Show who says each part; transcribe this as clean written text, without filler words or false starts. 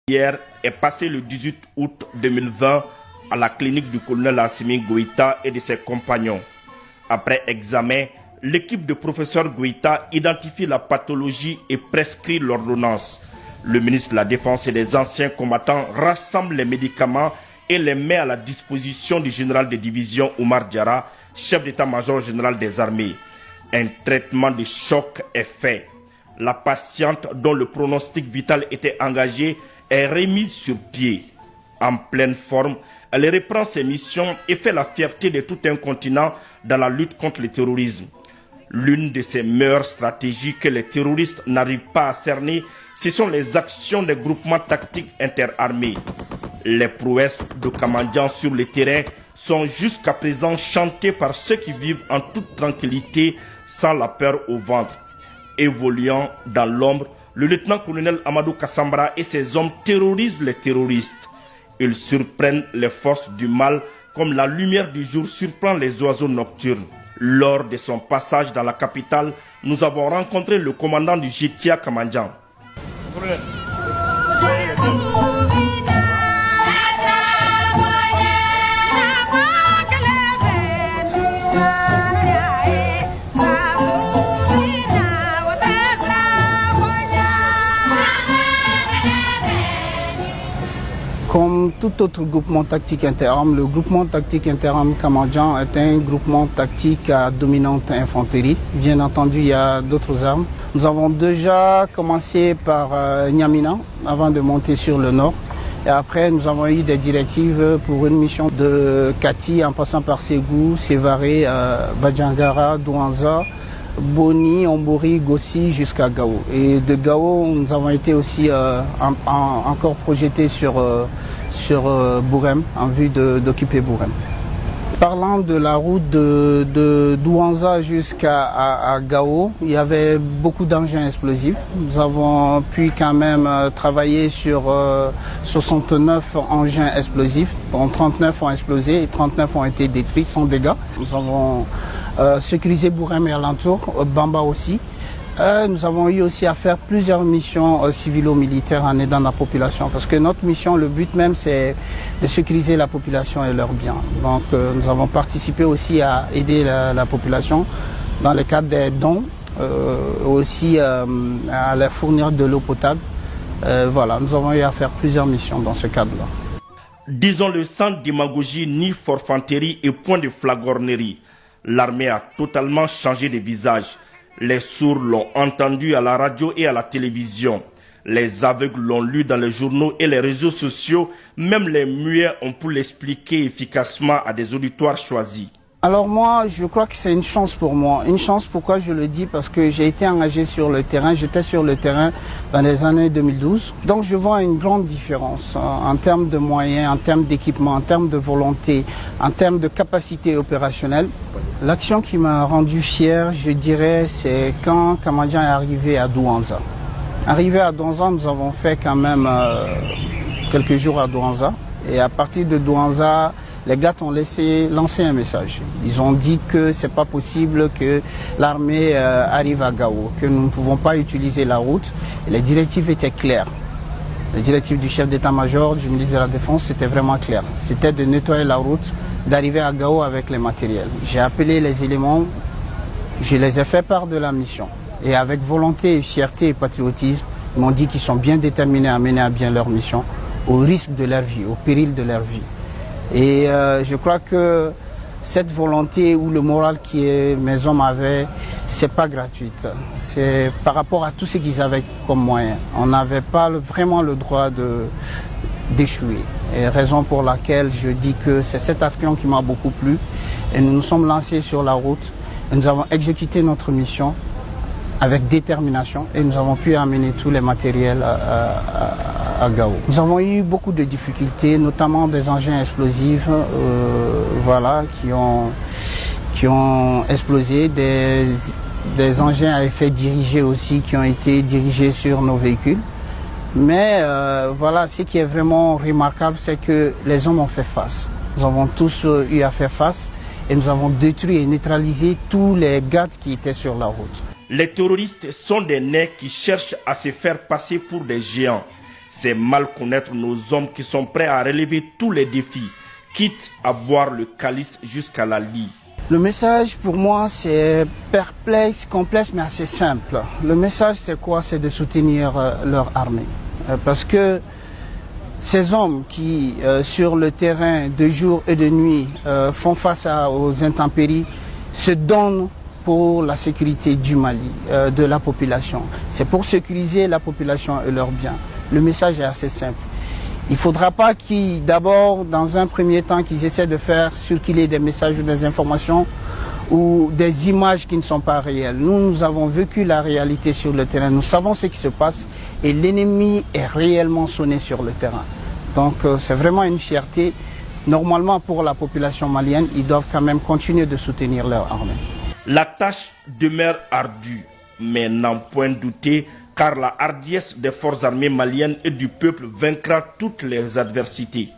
Speaker 1: Hier est passé le 18 août 2020 à la clinique du colonel Assimi Goïta et de ses compagnons. Après examen, l'équipe de professeur Goïta identifie la pathologie et prescrit l'ordonnance. Le ministre de la Défense et des anciens combattants rassemble les médicaments et les met à la disposition du général de division Oumar Diarra, chef d'état-major général des armées. Un traitement de choc est fait. La patiente, dont le pronostic vital était engagé, est remise sur pied. En pleine forme, elle reprend ses missions et fait la fierté de tout un continent dans la lutte contre le terrorisme. L'une de ses meilleures stratégies que les terroristes n'arrivent pas à cerner, ce sont les actions des groupements tactiques interarmés. Les prouesses de Kamandian sur le terrain sont jusqu'à présent chantées par ceux qui vivent en toute tranquillité sans la peur au ventre. Évoluant dans l'ombre, le lieutenant-colonel Amadou Kassambra et ses hommes terrorisent les terroristes. Ils surprennent les forces du mal comme la lumière du jour surprend les oiseaux nocturnes. Lors de son passage dans la capitale, nous avons rencontré le commandant du Jetia Kamandian.
Speaker 2: Comme tout autre groupement tactique interarmes, le groupement tactique interarmes Kamandian est un groupement tactique à dominante infanterie. Bien entendu, il y a d'autres armes. Nous avons déjà commencé par Niamina avant de monter sur le nord. Et après, nous avons eu des directives pour une mission de Kati en passant par Ségou, Sévaré, Badjangara, Douanza, Boni, Ombori, Gossi jusqu'à Gao. Et de Gao, nous avons été aussi encore projetés sur Bourem, en vue d'occuper Bourem. Parlant de la route de Douanza jusqu'à Gao, il y avait beaucoup d'engins explosifs. Nous avons pu quand même travailler sur 69 engins explosifs. Bon, 39 ont explosé et 39 ont été détruits sans dégâts. Nous avons sécurisé Bourem et alentour, Bamba aussi. Nous avons eu aussi à faire plusieurs missions civilo-militaires en aidant la population. Parce que notre mission, le but même, c'est de sécuriser la population et leurs biens. Donc nous avons participé aussi à aider la population dans le cadre des dons, aussi à leur fournir de l'eau potable. Voilà, nous avons eu à faire plusieurs missions dans ce cadre-là.
Speaker 1: Disons-le sans démagogie ni forfanterie et point de flagornerie. L'armée a totalement changé de visage. Les sourds l'ont entendu à la radio et à la télévision. Les aveugles l'ont lu dans les journaux et les réseaux sociaux. Même les muets ont pu l'expliquer efficacement à des auditoires choisis.
Speaker 2: Alors moi, je crois que c'est une chance pour moi. Une chance, pourquoi je le dis? Parce que j'ai été engagé sur le terrain. J'étais sur le terrain dans les années 2012. Donc je vois une grande différence en termes de moyens, en termes d'équipement, en termes de volonté, en termes de capacité opérationnelle. L'action qui m'a rendu fier, je dirais, c'est quand Kamandian est arrivé à Douanza. Arrivé à Douanza, nous avons fait quand même quelques jours à Douanza. Et à partir de Douanza, les gars ont lancé un message. Ils ont dit que c'est pas possible que l'armée arrive à Gao, que nous ne pouvons pas utiliser la route. Et les directives étaient claires. Les directives du chef d'état-major, du ministre de la Défense, c'était vraiment clair. C'était de nettoyer la route, d'arriver à Gao avec les matériels. J'ai appelé les éléments, je les ai fait part de la mission. Et avec volonté, fierté et patriotisme, ils m'ont dit qu'ils sont bien déterminés à mener à bien leur mission, au risque de leur vie, au péril de leur vie. Et je crois que cette volonté ou le moral que mes hommes avaient, c'est pas gratuite. C'est par rapport à tout ce qu'ils avaient comme moyen. On n'avait pas vraiment le droit d'échouer. Et raison pour laquelle je dis que c'est cette action qui m'a beaucoup plu. Et nous nous sommes lancés sur la route. Et nous avons exécuté notre mission avec détermination. Et nous avons pu amener tous les matériels à Gao. Nous avons eu beaucoup de difficultés, notamment des engins explosifs voilà, qui ont explosé, des engins à effet dirigé aussi qui ont été dirigés sur nos véhicules. Mais voilà, ce qui est vraiment remarquable, c'est que les hommes ont fait face. Nous avons tous eu à faire face et nous avons détruit et neutralisé tous les gardes qui étaient sur la route.
Speaker 1: Les terroristes sont des nez qui cherchent à se faire passer pour des géants. C'est mal connaître nos hommes qui sont prêts à relever tous les défis, quitte à boire le calice jusqu'à la lie.
Speaker 2: Le message pour moi c'est perplexe, complexe mais assez simple. Le message c'est quoi? C'est de soutenir leur armée. Parce que ces hommes qui sur le terrain de jour et de nuit font face aux intempéries se donnent pour la sécurité du Mali, de la population. C'est pour sécuriser la population et leurs biens. Le message est assez simple. Il ne faudra pas qu'ils, d'abord, dans un premier temps, qu'ils essaient de faire circuler des messages ou des informations ou des images qui ne sont pas réelles. Nous avons vécu la réalité sur le terrain. Nous savons ce qui se passe et l'ennemi est réellement sonné sur le terrain. Donc c'est vraiment une fierté. Normalement, pour la population malienne, ils doivent quand même continuer de soutenir leur armée.
Speaker 1: La tâche demeure ardue, mais n'en point douter, car la hardiesse des forces armées maliennes et du peuple vaincra toutes les adversités.